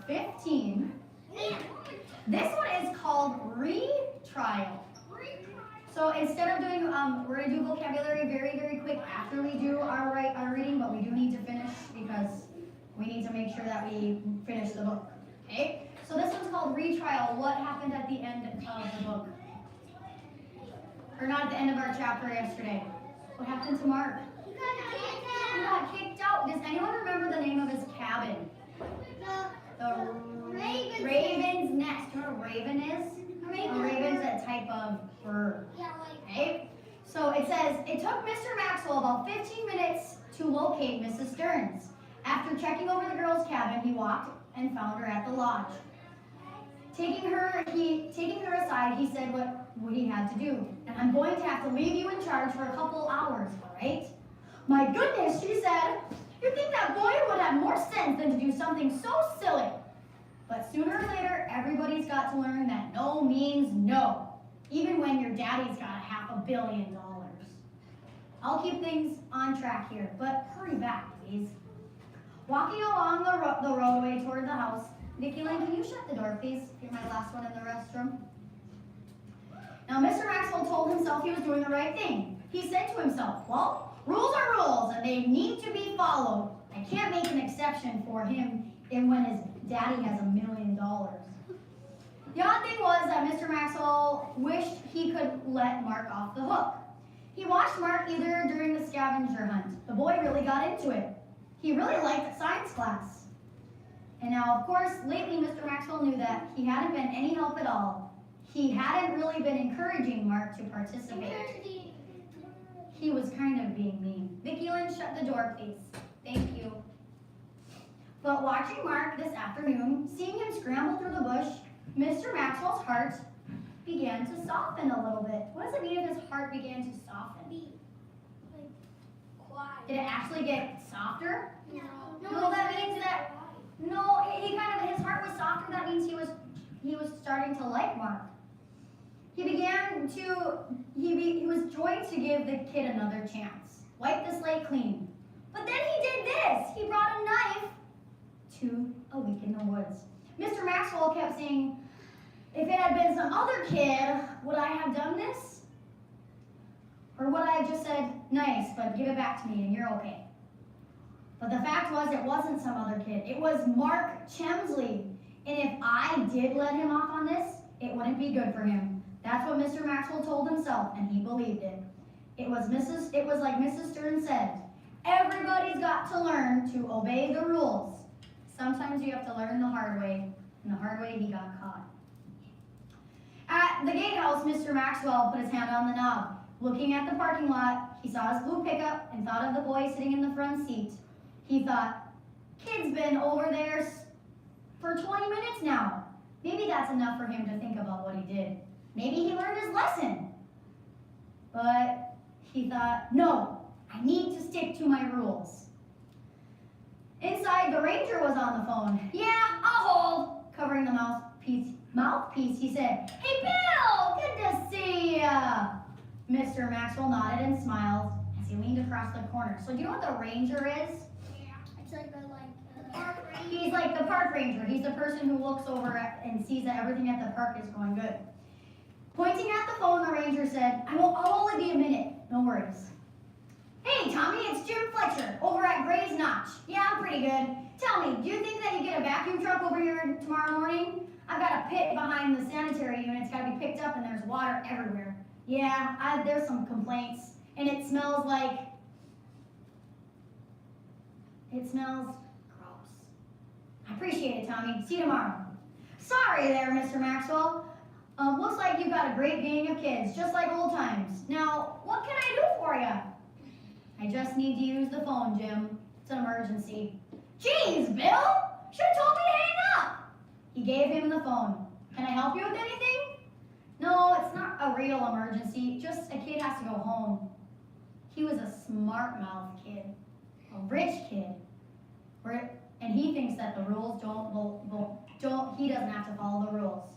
15. This one is called retrial. So instead of doing, we're going to do vocabulary very, very quick after we do our reading, but we do need to finish because we need to make sure that we finish the book. Okay? So this one's called retrial. What happened at the end of the book? Or not at the end of our chapter yesterday. What happened to Mark? He got kicked out. Does anyone remember the name of his cabin? The Raven's Nest. Do you know what a raven is? A raven's a type of bird. Okay? So it says, it took Mr. Maxwell about 15 minutes to locate Mrs. Stearns. After checking over the girl's cabin, he walked and found her at the lodge. Taking her aside, he said what he had to do. And I'm going to have to leave you in charge for a couple hours, all right? My goodness, she said. You'd think that boy would have more sense than to do something so silly. But sooner or later, everybody's got to learn that no means no, even when your daddy's got $500 million. I'll keep things on track here, but hurry back, please. Walking along the roadway toward the house, Vicki Lynn, can you shut the door, please? You're my last one in the restroom. Now, Mr. Maxwell told himself he was doing the right thing. He said to himself, well, rules are rules, and they need to be followed. I can't make an exception for him when his daddy has $1 million. The odd thing was that Mr. Maxwell wished he could let Mark off the hook. He watched Mark either during the scavenger hunt. The boy really got into it. He really liked the science class. And now, of course, lately Mr. Maxwell knew that he hadn't been any help at all. He hadn't really been encouraging Mark to participate. He was kind of being mean. Vicki Lynn, shut the door, please. Thank you. But watching Mark this afternoon, seeing him scramble through the bush, Mr. Maxwell's heart began to soften a little bit. What does it mean if his heart began to soften? Did it actually get softer? No, that means that, no, his heart was softer. That means he was starting to like Mark. He was going to give the kid another chance. Wipe the slate clean. But then he did this. He brought a knife to a week in the woods. Mr. Maxwell kept saying, if it had been some other kid, would I have done this? Or would I have just said, nice, but give it back to me and you're okay? But the fact was, it wasn't some other kid. It was Mark Chemsley. And if I did let him off on this, it wouldn't be good for him. That's what Mr. Maxwell told himself, and he believed it. It was like Mrs. Stern said, everybody's got to learn to obey the rules. Sometimes you have to learn the hard way, and the hard way he got caught. At the gatehouse, Mr. Maxwell put his hand on the knob. Looking at the parking lot, he saw his blue pickup and thought of the boy sitting in the front seat. He thought, kid's been over there for 20 minutes now. Maybe that's enough for him to think about what he did. Maybe he learned his lesson. But he thought, no, I need to stick to my rules. Inside, the ranger was on the phone. Yeah, I'll hold. Covering the mouthpiece, he said, hey, Bill, good to see ya. Mr. Maxwell nodded and smiled as he leaned across the corner. So do you know what the ranger is? Yeah, it's like the park ranger. He's like the park ranger. He's the person who looks over and sees that everything at the park is going good. Pointing at the phone, the ranger said, I'll only be a minute. No worries. Hey, Tommy, it's Jim Fletcher over at Gray's Notch. Yeah, I'm pretty good. Tell me, do you think that you get a vacuum truck over here tomorrow morning? I've got a pit behind the sanitary unit. It's got to be picked up and there's water everywhere. Yeah, there's some complaints. And it smells like... It smells gross. I appreciate it, Tommy. See you tomorrow. Sorry there, Mr. Maxwell. Looks like you've got a great gang of kids, just like old times. Now, what can I do for you? I just need to use the phone, Jim. It's an emergency. Jeez, Bill! Should have told me to hang up! He gave him the phone. Can I help you with anything? No, it's not a real emergency. Just a kid has to go home. He was a smart-mouthed kid. A rich kid. And he thinks that the rules he doesn't have to follow the rules.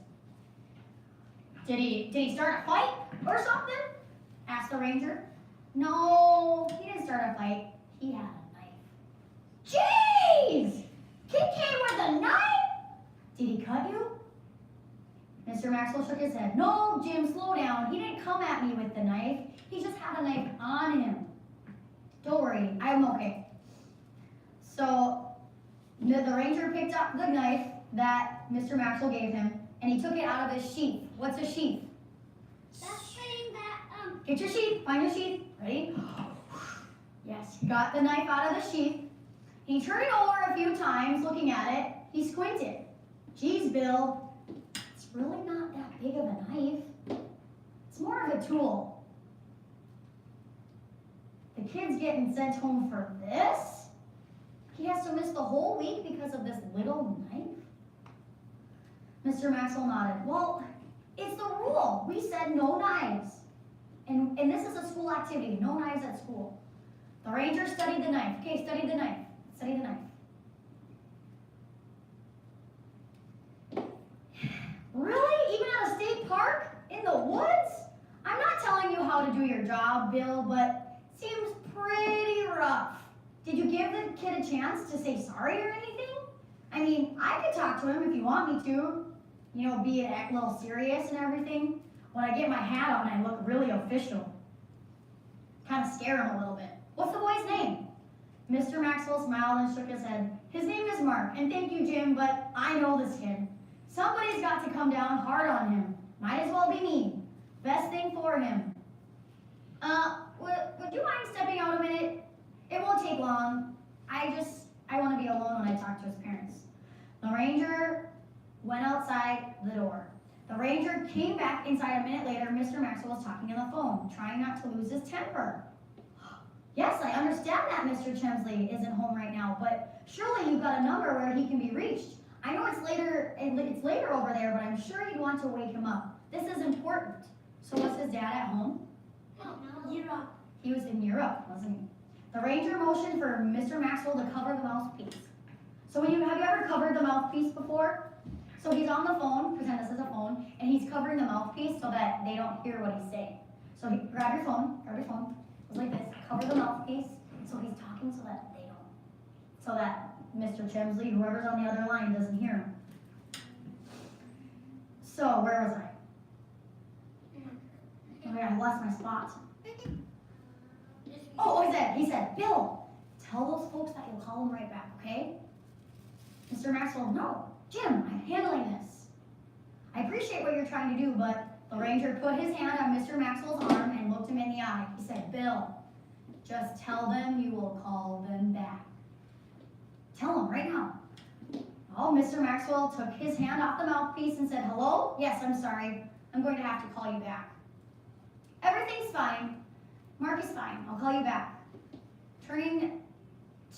Did he start a fight or something? Asked the ranger. No, he didn't start a fight. He had a knife. Jeez! Kid came with a knife? Did he cut you? Mr. Maxwell shook his head. No, Jim, slow down. He didn't come at me with the knife. He just had a knife on him. Don't worry, I'm okay. So the ranger picked up the knife that Mr. Maxwell gave him, and he took it out of his sheath. What's a sheath? That's saying that, Get your sheath. Find your sheath. Ready? Yes, he got the knife out of the sheath. He turned it over a few times, looking at it. He squinted. Geez, Bill, it's really not that big of a knife. It's more of a tool. The kid's getting sent home for this? He has to miss the whole week because of this little knife? Mr. Maxwell nodded. Well, it's the rule. We said no knives. And this is a school activity, no knives at school. The ranger studied the knife. Okay, study the knife. Study the knife. Really? Even at a state park? In the woods? I'm not telling you how to do your job, Bill, but it seems pretty rough. Did you give the kid a chance to say sorry or anything? I mean, I could talk to him if you want me to. You know, be a little serious and everything. When I get my hat on, I look really official. Kind of scare him a little bit. What's the boy's name? Mr. Maxwell smiled and shook his head. His name is Mark, and thank you, Jim, but I know this kid. Somebody's got to come down hard on him. Might as well be me. Best thing for him. Would you mind stepping out a minute? It won't take long. I want to be alone when I talk to his parents. The ranger went outside the door. The ranger came back inside a minute later. Mr. Maxwell was talking on the phone, trying not to lose his temper. Yes, I understand that Mr. Chemsley isn't home right now, but surely you've got a number where he can be reached. I know it's later over there, but I'm sure you'd want to wake him up. This is important. So was his dad at home? no, Europe. He was in Europe, wasn't he? The ranger motioned for Mr. Maxwell to cover the mouthpiece. So have you ever covered the mouthpiece before? So he's on the phone, pretend this is a phone, and he's covering the mouthpiece so that they don't hear what he's saying. So grab your phone, it's like this, cover the mouthpiece, so he's talking so that they don't, so that Mr. Chemsley, whoever's on the other line, doesn't hear him. So, where was I? Oh yeah, I lost my spot. Oh, he said, Bill, tell those folks that you'll call them right back, okay? Mr. Maxwell, no, Jim, I'm handling this. I appreciate what you're trying to do, but the ranger put his hand on Mr. Maxwell's arm and looked him in the eye. He said, Bill, just tell them you will call them back. Tell them right now. Oh, Mr. Maxwell took his hand off the mouthpiece and said, hello? Yes, I'm sorry. I'm going to have to call you back. Everything's fine. Mark is fine. I'll call you back. Turning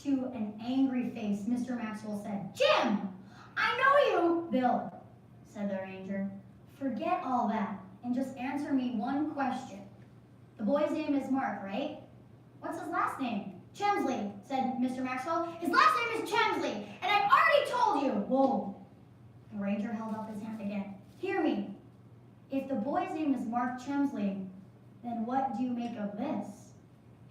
to an angry face, Mr. Maxwell said, Jim, I know you. Bill, said the ranger, forget all that and just answer me one question. The boy's name is Mark, right? What's his last name? Chemsley, said Mr. Maxwell. His last name is Chemsley, and I've already told you. Whoa. The ranger held up his hand again. Hear me. If the boy's name is Mark Chemsley, then what do you make of this?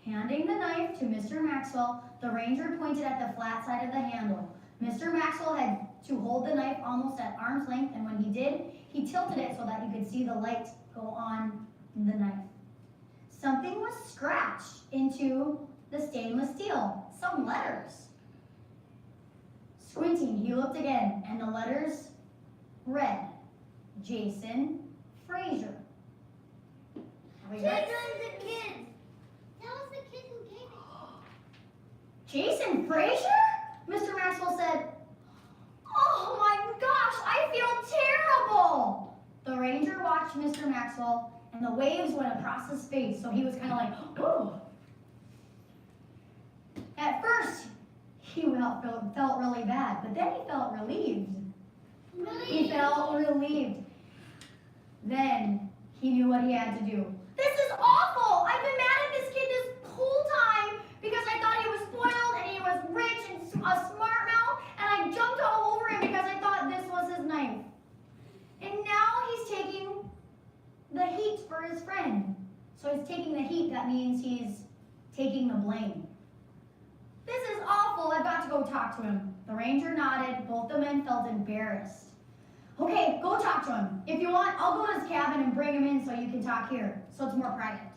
Handing the knife to Mr. Maxwell, the ranger pointed at the flat side of the handle. Mr. Maxwell had to hold the knife almost at arm's length, and when he did, he tilted it so that you could see the light go on the knife. Something was scratched into the stainless steel, some letters. Squinting, he looked again, and the letters read, Jason Frazier. Tell us the kid. Tell us the kid who gave it. Jason Frazier? Mr. Maxwell said, oh my gosh, I feel terrible. The ranger watched Mr. Maxwell, and the waves went across his face, so he was kind of like, oh. At first, he felt really bad, but then he felt relieved. He felt relieved. Then he knew what he had to do. This is awful! I've been mad at this kid this whole time because I thought he was spoiled and he was rich and a smart mouth, and I jumped all over him because I thought this was his knife. And now he's taking the heat for his friend. So he's taking the heat, that means he's taking the blame. This is awful, I've got to go talk to him. The ranger nodded, both the men felt embarrassed. Okay, go talk to him. If you want, I'll go to his cabin and bring him in so you can talk here, so it's more private.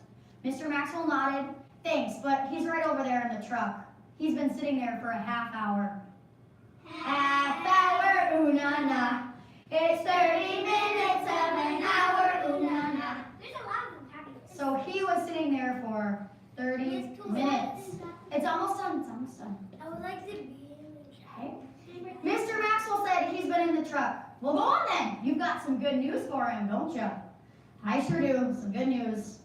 Mr. Maxwell nodded. Thanks, but he's right over there in the truck. He's been sitting there for a half hour. Half hour, ooh na na. It's 30 minutes of an hour, ooh na na. There's a lot of them talking. So he was sitting there for 30 minutes. It's almost done, it's almost done. I would like to be in the Okay. Mr. Maxwell said he's been in the truck. Well, go on then. You've got some good news for him, don't you? I sure do. Some good news.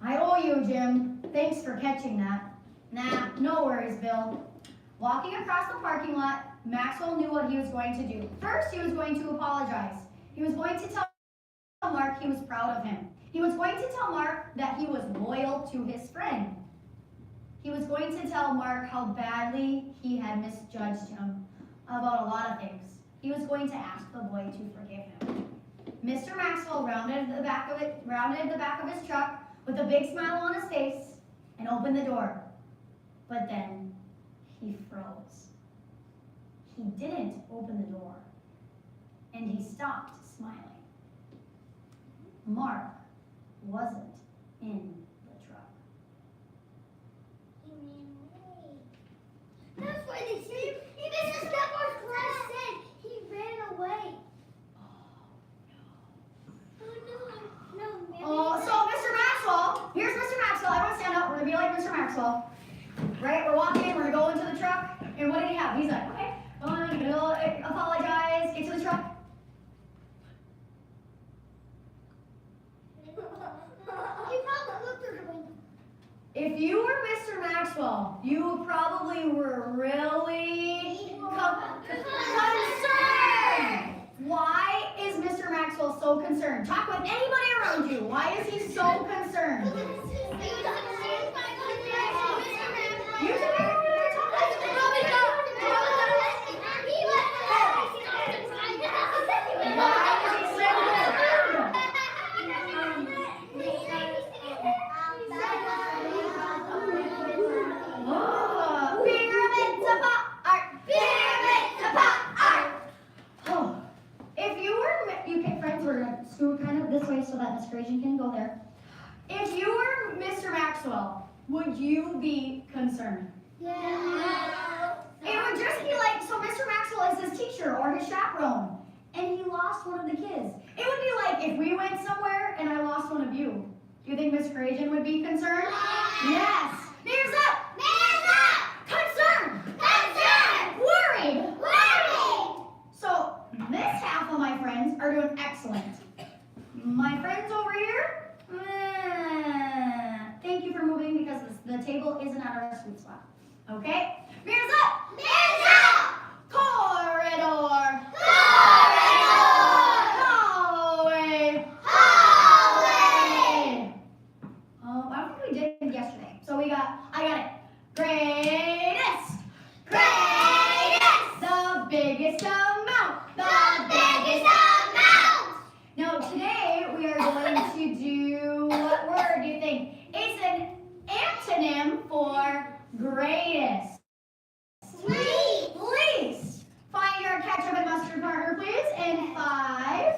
I owe you, Jim. Thanks for catching that. Nah, no worries, Bill. Walking across the parking lot, Maxwell knew what he was going to do. First, he was going to apologize. He was going to tell Mark he was proud of him. He was going to tell Mark that he was loyal to his friend. He was going to tell Mark how badly he had misjudged him about a lot of things. He was going to ask the boy to forgive him. Mr. Maxwell rounded the back of his truck with a big smile on his face and opened the door. But then he froze. He didn't open the door, and he stopped smiling. Mark wasn't in the truck. That's why they say this is what our class said. He ran away. Oh, so Mr. Maxwell, here's Mr. Maxwell. Everyone stand up. We're gonna be like Mr. Maxwell. Right? We're walking. We're gonna go into the truck. And what did he have? He's like, okay, I'm gonna apologize. Get to the truck. He probably looked through the window. If you were Mr. Maxwell, you probably were really concerned. Why is Mr. Maxwell so concerned? Talk with anybody around you. Why is he so concerned? You can go over there and talk to him. Why is he so concerned? Oh, pyramids of art, pyramids of art. Oh, if you were, you can, friends, we're gonna scoot kind of this way so that Miss Gratian can go there. If you were Mr. Maxwell, would you be concerned? Yeah. It would just be like, so Mr. Maxwell is his teacher or his chaperone, and he lost one of the kids. It would be like if we went somewhere and I lost one of you. Do you think Miss Gratian would be concerned? Yes. Hands up! Hands up! Concerned! Concerned! Worried! Worried! So this half of my friends are doing excellent. My friends over here, thank you for moving because the table isn't at our sweet spot. Okay? Hands up! Hands up! Corridor! Corridor! Hallway! Hallway! I don't think we did it yesterday. So I got it. Greatest! Greatest! The biggest amount! The biggest amount! Now today we are going to do, what word do you think? It's an antonym for greatest. Least. Find your ketchup and mustard partner, please. In 5,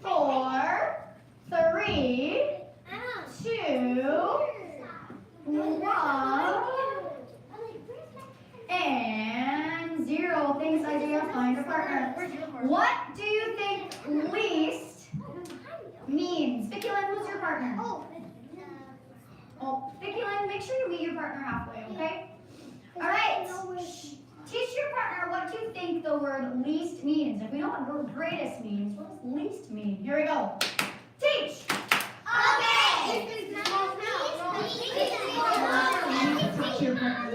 4, 3, 2, 1, and 0. Thanks, Isaiah. Find a partner. What do you think least means? Viculin, who's your partner? Oh, Viculin, make sure you meet your partner halfway, okay? All right. Teach your partner what you think the word least means. If we know what greatest means, what does least mean? Here we go. Teach. Okay. Teach your partner.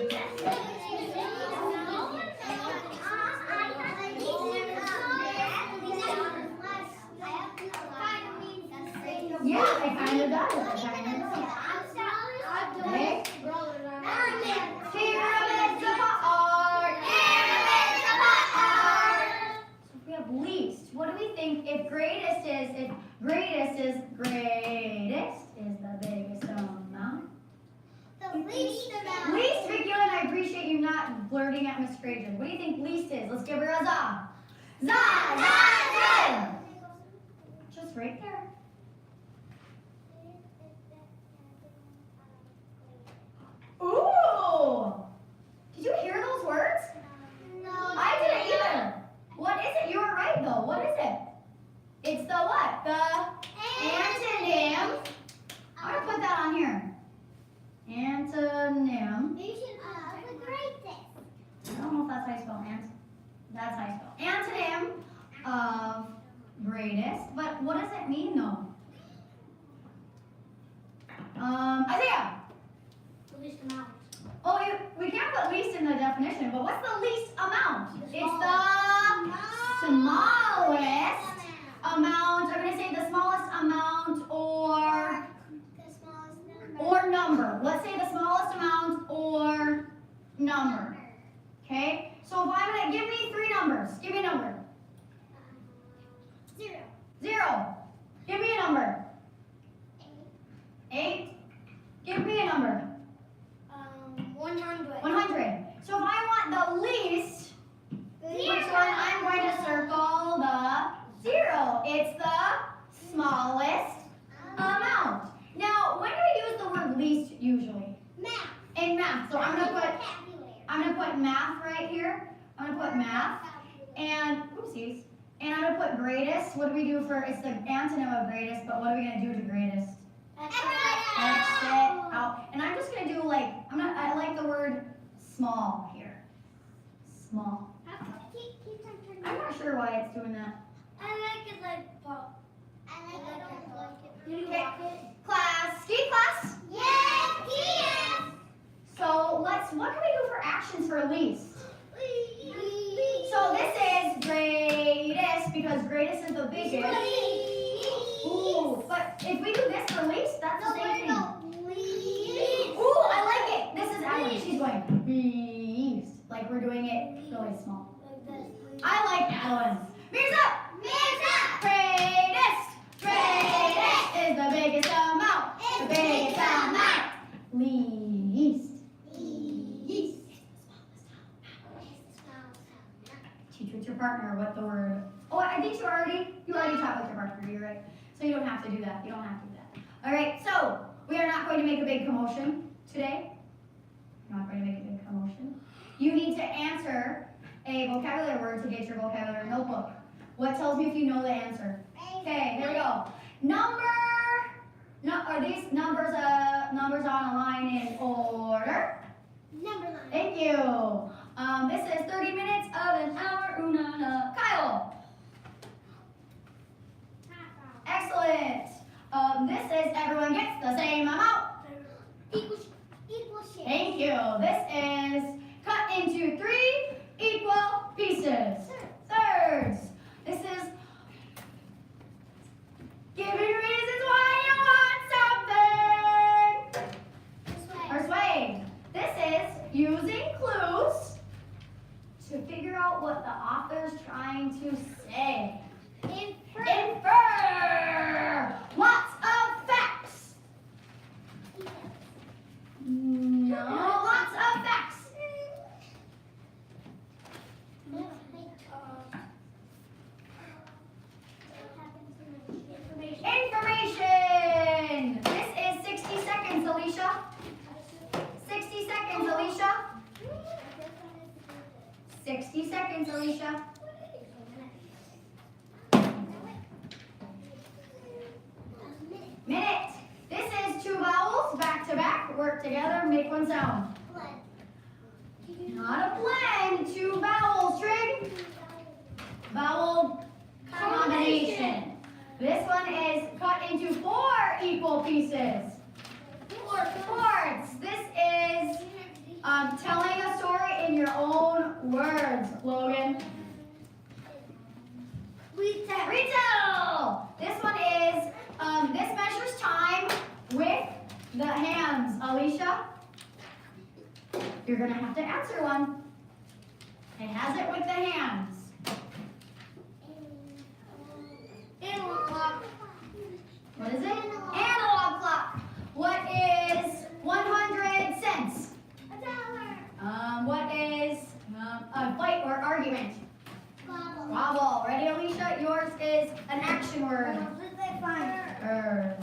Yeah, it kind of does. It kind of does. Okay. Pyramids of art. Pyramids of art. So if we have least, what do we think if greatest is the biggest amount? The least amount. Least, Viculin, I appreciate you not blurting at Miss Gratian. What do you think least is? Let's give her a za. Z. Just right there. Ooh! Did you hear those words? I didn't either. What is it? You were right though. What is it? It's the what? The antonym. I'm gonna put that on here. Antonym. I don't know if that's how you spell That's how you spell. Antonym of greatest. But what does it mean though? Isaiah. Oh, we can't put least in the definition, but what's the least amount? It's the smallest amount. I'm going to say the smallest amount or number. Let's say the smallest amount or number. Okay? So if I'm going to give me 3 numbers. Give me a number. 0. Give me a number. 8. Give me a number. 100. So if I want the least, which one? I'm going to circle the 0. It's the smallest amount. Now, when do we use the word least usually? In math. So I'm gonna put math right here. I'm gonna put math and oopsies. And I'm gonna put greatest. What do we do for? It's the antonym of greatest, but what are we gonna do to greatest? X it out. And I'm just gonna do like I like the word small here. Small. I'm not sure why it's doing that. Okay. Class, ski class. So what can we do for actions for least? So this is greatest because greatest is the biggest. Ooh, but if we do this for least, that's the same thing. Ooh, I like it. This is Adeline. She's going least. Like we're doing it really small. I like Adeline. Mirza! Greatest! Greatest is the biggest amount. The biggest amount. Least. Teach with your partner what the word. Oh, I think you already taught with your partner. You're right. So you don't have to do that. You don't have to do that. All right. So we are not going to make a big commotion today. We're not going to make a big commotion. You need to answer a vocabulary word to get your vocabulary notebook. What tells me if you know the answer? Okay, here we go. Are these numbers on a line in order? Thank you. This is 30 minutes of an hour. Kyle. Excellent. This is everyone gets the same amount. Thank you. This is cut into 3 equal pieces. Thirds. This is giving reasons why you want something. Persuade. This is using clues to figure out what the author's trying to say. Infer. Lots of facts. No, lots of facts. Information. This is 60 seconds, Alicia. 60 seconds, Alicia. 60 seconds, Alicia. Minute. This is 2 vowels back to back. Work together, make one sound. Not a blend. 2 vowels. Trig. Vowel combination. This one is cut into 4 equal pieces. Fourths. This is telling a story in your own words, Logan. Retell. This one is, this measures time with the hands. Alicia, you're going to have to answer one. It has it with the hands. Analog clock. What is it? Analog clock. What is 100 cents? $1. What is a fight or argument? Bubble. Squabble. word? Bird.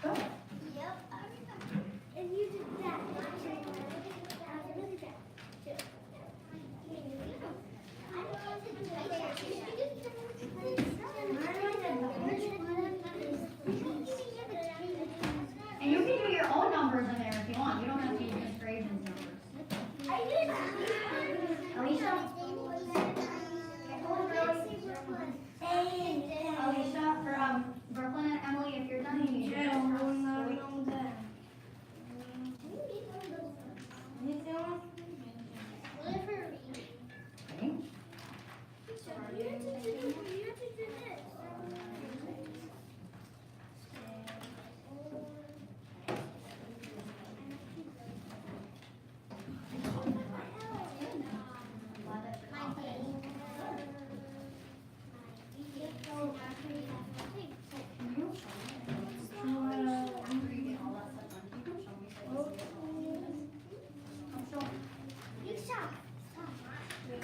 Good. And you did that. And you can do your own numbers in there if you want. You don't have to use Miss Graydon's numbers. Alicia? Alicia, for Brooklyn and Emily, if you're done, you need to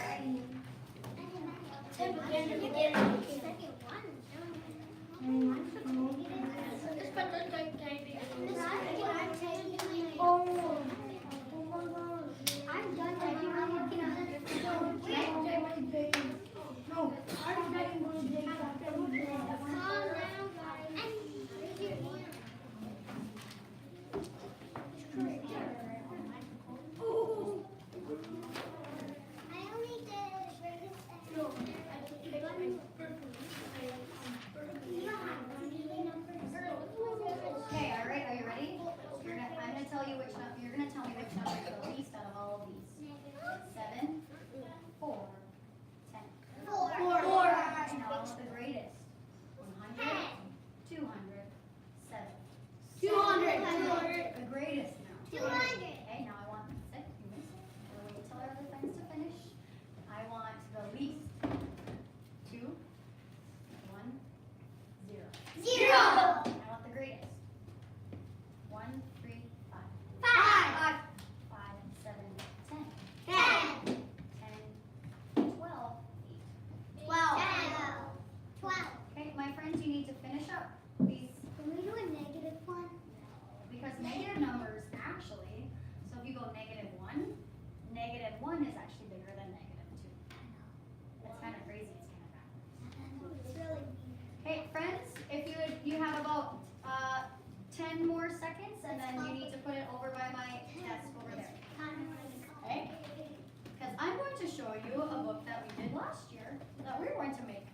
Okay. I'm done typing. I'm looking at it. No, I'm typing. Calm down, guys. Raise your hand. I only did no. Okay, all right, are you ready? I'm gonna tell you which number, you're gonna tell me which number is the least out of all of these. 7, 4, 10. Four. Now what's the greatest? 100, 200, 7. 200. The greatest now. 200. Okay, now I want, that's it, you missed it. We'll wait till our other friends to finish. I want the least. 2, 1, 0. Zero. I want the greatest. 1, 3, 5. 5. 5, 7, 10. 10. 10, 12, 8. 12. Okay, my friends, you need to finish up, please. Can we do a negative one? Because negative numbers actually, so if you go -1, -1 is actually bigger than -2. That's kind of crazy, it's kind of backwards. It's really Hey, friends, if you have about 10 more seconds, and then you need to put it over by my desk over there. Okay? Because I'm going to show you a book that we did last year that we're going to make.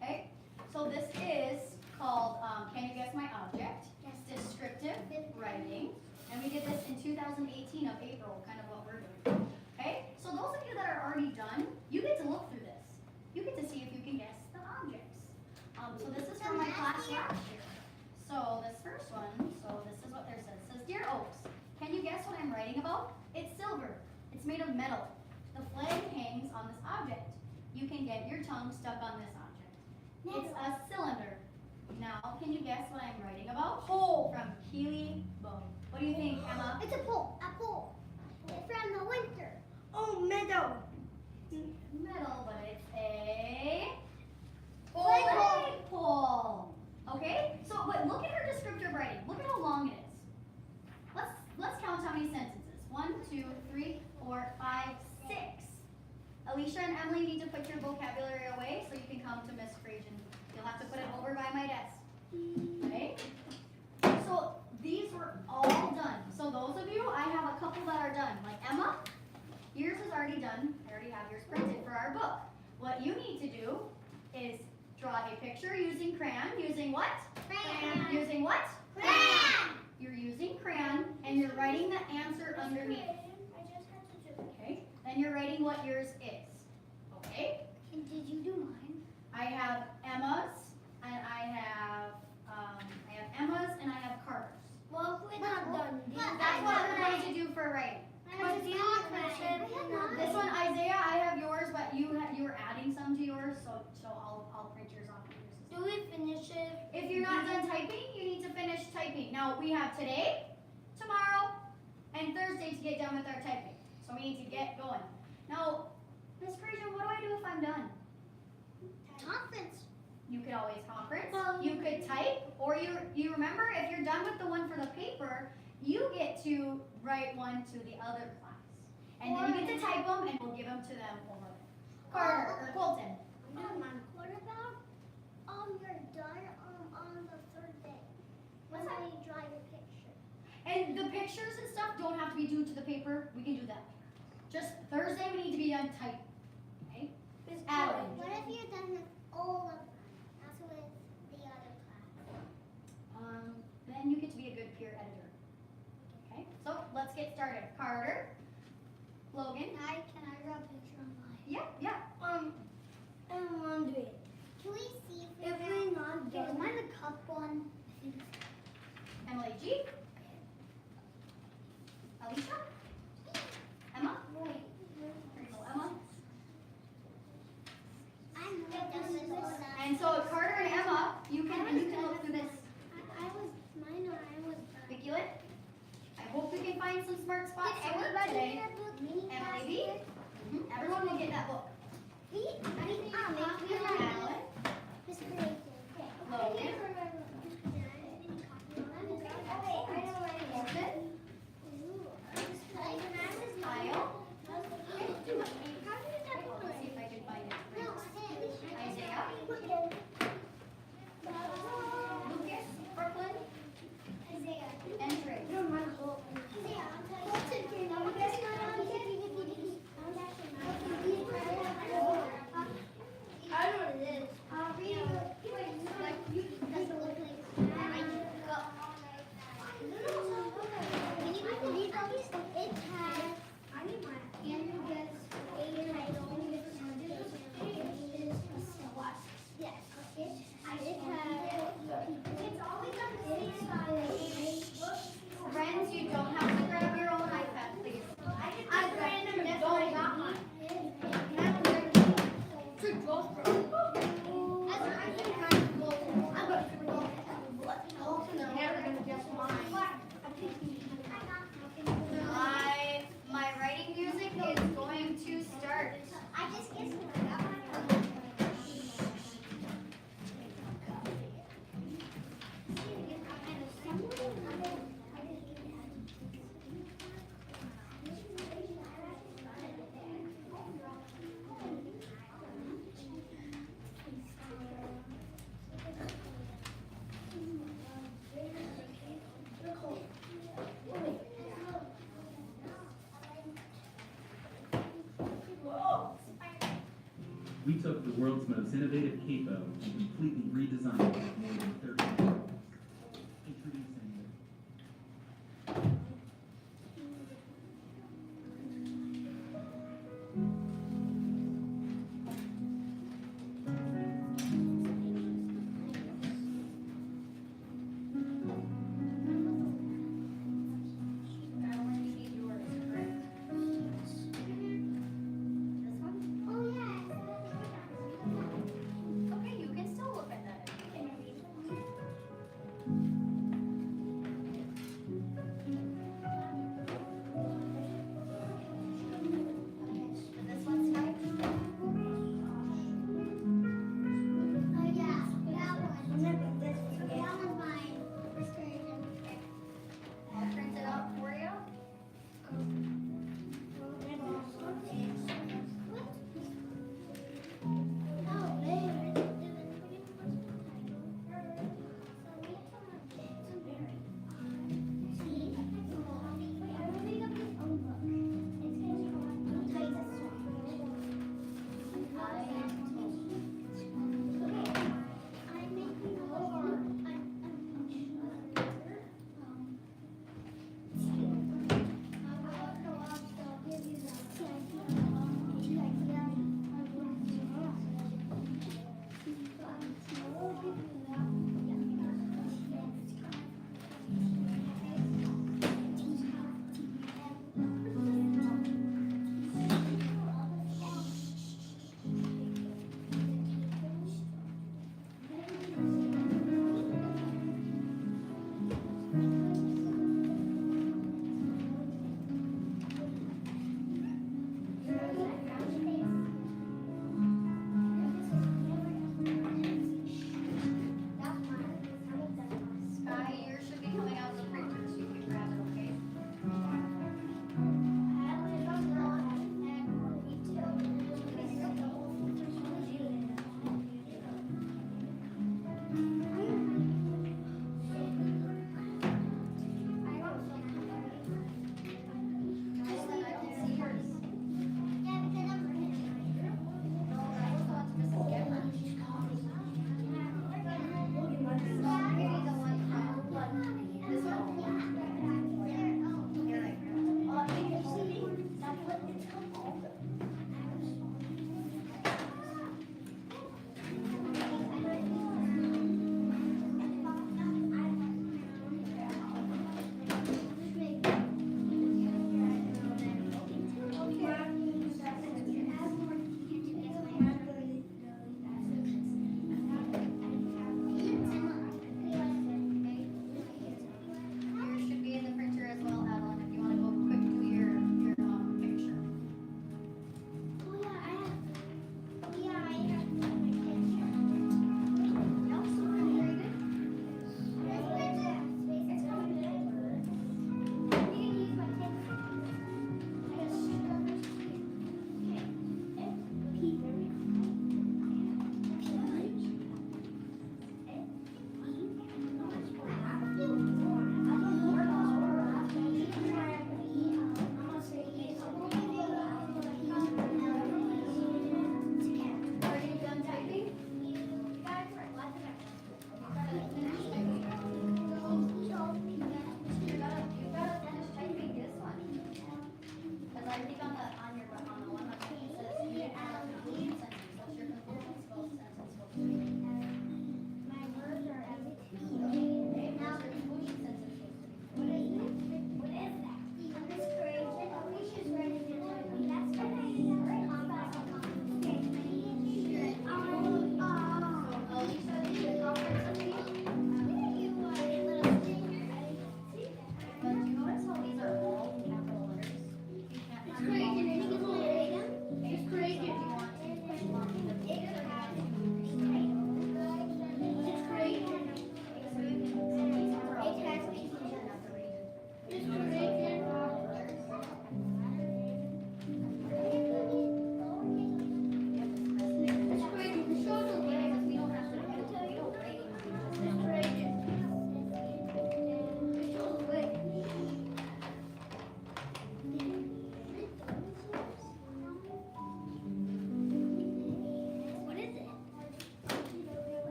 Okay? So this is called Can You Guess My Object? Descriptive Writing. And we did this in 2018 of April, kind of what we're doing. Okay? So those of you that are already done, you get to look through this. You get to see if you can guess the objects. So this is from my class last year. So this first one, so this is what there says. It says, Dear Oaks, can you guess what I'm writing about? It's silver. It's made of metal. The flag hangs on this object. You can get your tongue stuck on this object. It's a cylinder. Now, can you guess what I'm writing about? Pole. From Keely Bone. What do you think, Emma? It's a pole. A pole. It's from the winter. Oh, meadow. Metal, but it's a Flagpole. flagpole. Okay? So, but look at her descriptive writing. Look at how long it is. Let's count how many sentences. 1, 2, 3, 4, 5, 6. Alicia and Emily need to put your vocabulary away so you can come to Miss Frazier. You'll have to put it over by my desk. Okay? So these were all done. So those of you, I have a couple that are done. Like Emma, yours is already done. I already have yours printed for our book. What you need to do is draw a picture using crayon. Using what? Crayon. Using what? Crayon. You're using crayon and you're writing the answer underneath. I just had to do it. Okay? Then you're writing what yours is. Okay? And did you do mine? I have Emma's and I have Emma's and I have Carter's. Well, we're not done. That's what we're going to do for writing. This one, Isaiah, I have yours, but Now we have today, tomorrow, and Thursday to get done with our typing. So we need to get going. Now, Miss Fraser, what do I do if I'm done? Conference. You could always conference, you could type, or you remember if you're done with the one for the paper, you get to write one to the other class. And then you get to type them and we'll give them to them over there. Carter or Colton. What about you're done on the third day? When What's that? you draw your picture. And the pictures and stuff don't have to be due to the paper. We can do that. Just Thursday we need to be done typing. Okay? Miss Adeline. What if you're done with all of them? That's with the other class. Then you get to be a good peer editor. Okay? So let's get started. Carter. Logan. Can I draw a picture on mine? Yeah. I don't want to do it. Can we see if we're not done? Is mine the cup one? Emily G. Alicia. Emma. Here you go, Emma. I'm done with all that. And so Carter and Emma, you can look through this. I was mine or I was done. Viculet. I hope we can find some smart spots Did to work everybody today. get a book? Mini Emily B. basket? Everyone will get that book. Adeline. Miss Creighton. Logan. Colton. Kyle. Let's see if I can find it. Isaiah. Lucas. Brooklyn. And Trey. I know what it is. Friends, you don't have to grab your own iPad, please. I grabbed them, don't got mine. My writing music is going to start. I just guessed We took the world's most innovative capo and completely redesigned it with more than 30 years. Introducing I only need yours, correct? This one? Oh yeah. Okay, you can still look at that if you can.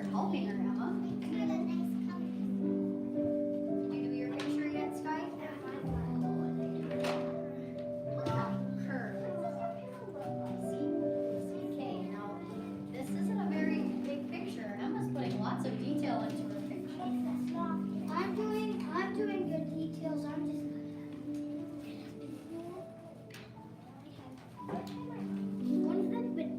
You're helping her, Emma. These are the nice colors. Did you do your picture yet, Sky? Look at that curve. CK. Now, this isn't a very big picture. Emma's putting lots of detail into her picture. I'm doing good details. I'm just. What is that banana?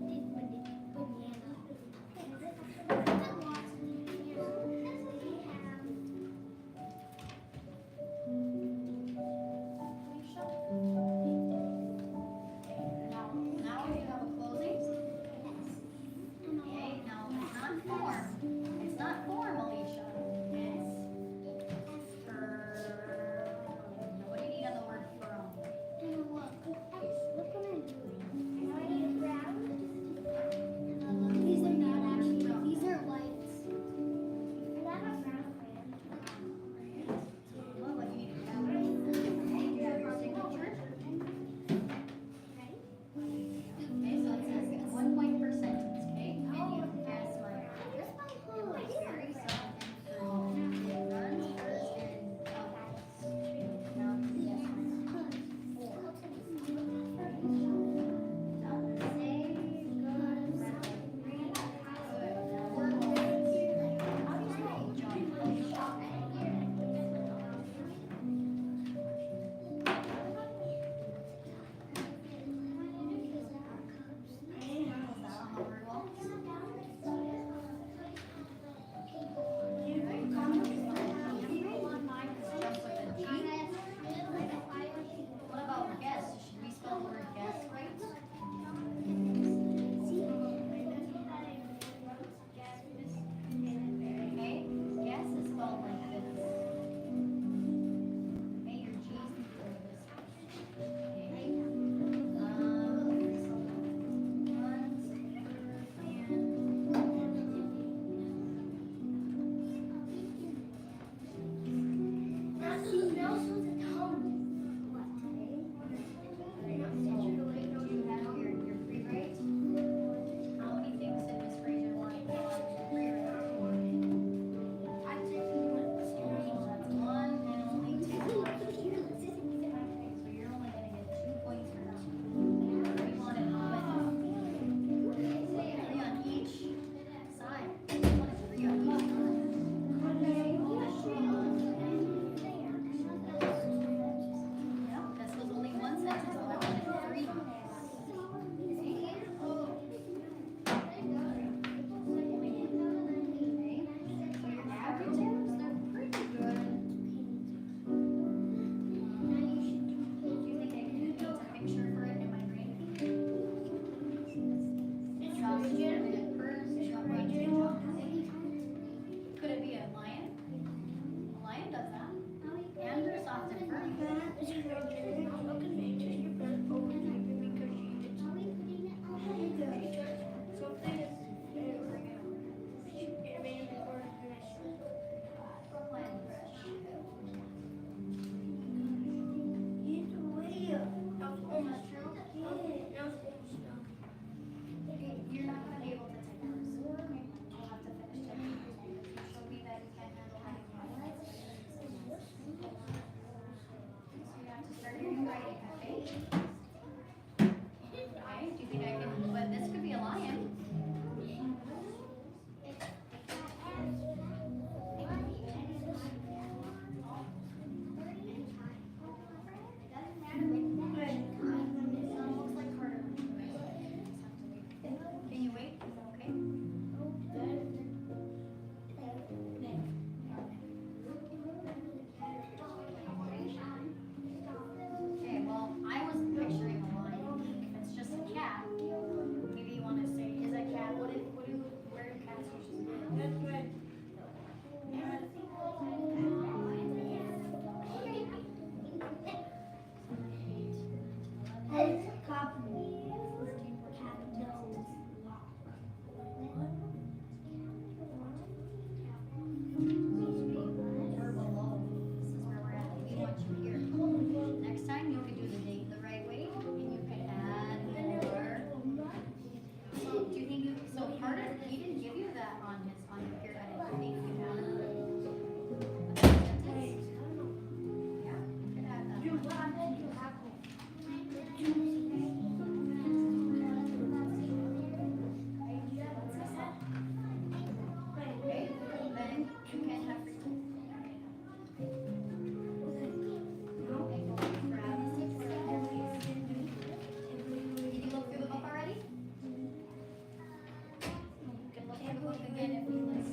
book again if you like.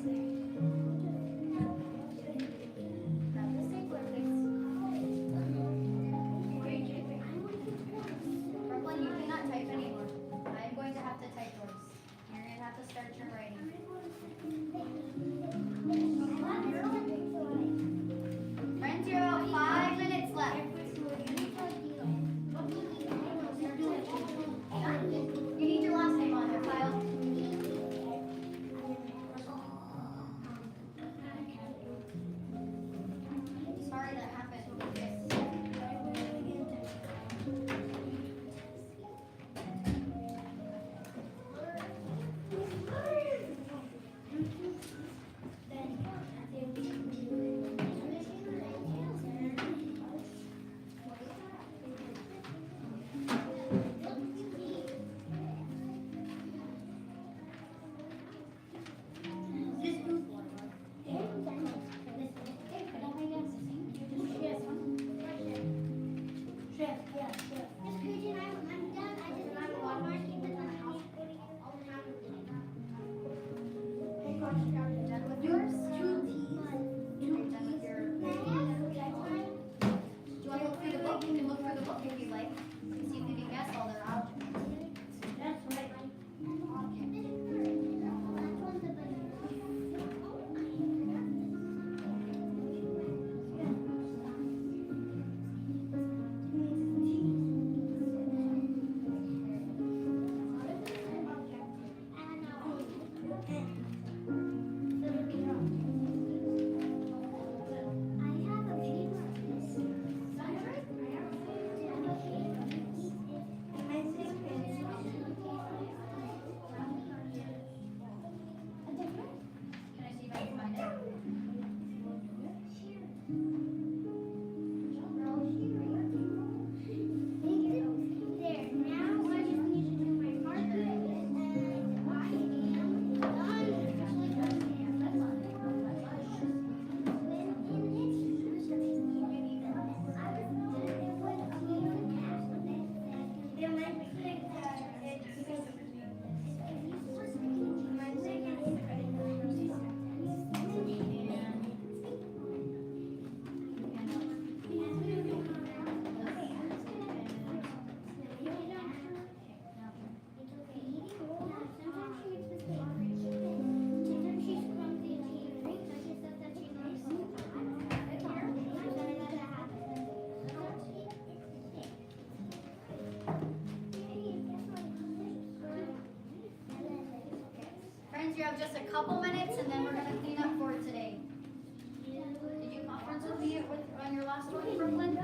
Grab the stapler, please. Brooklyn, you cannot type anymore. I'm going to have to type yours. You're going to have to start your writing. Friends, you have 5 minutes left. You need your last name on your file. Sorry that happened. Done with yours? You're done with your. Do you want to look through the book? You can look through the book if you like. And see if you can guess all their objects. Can I see if I can find it? Friends, you have just a couple minutes and then we're going to clean up for today. Did you conference with me on your last one, Brooklyn?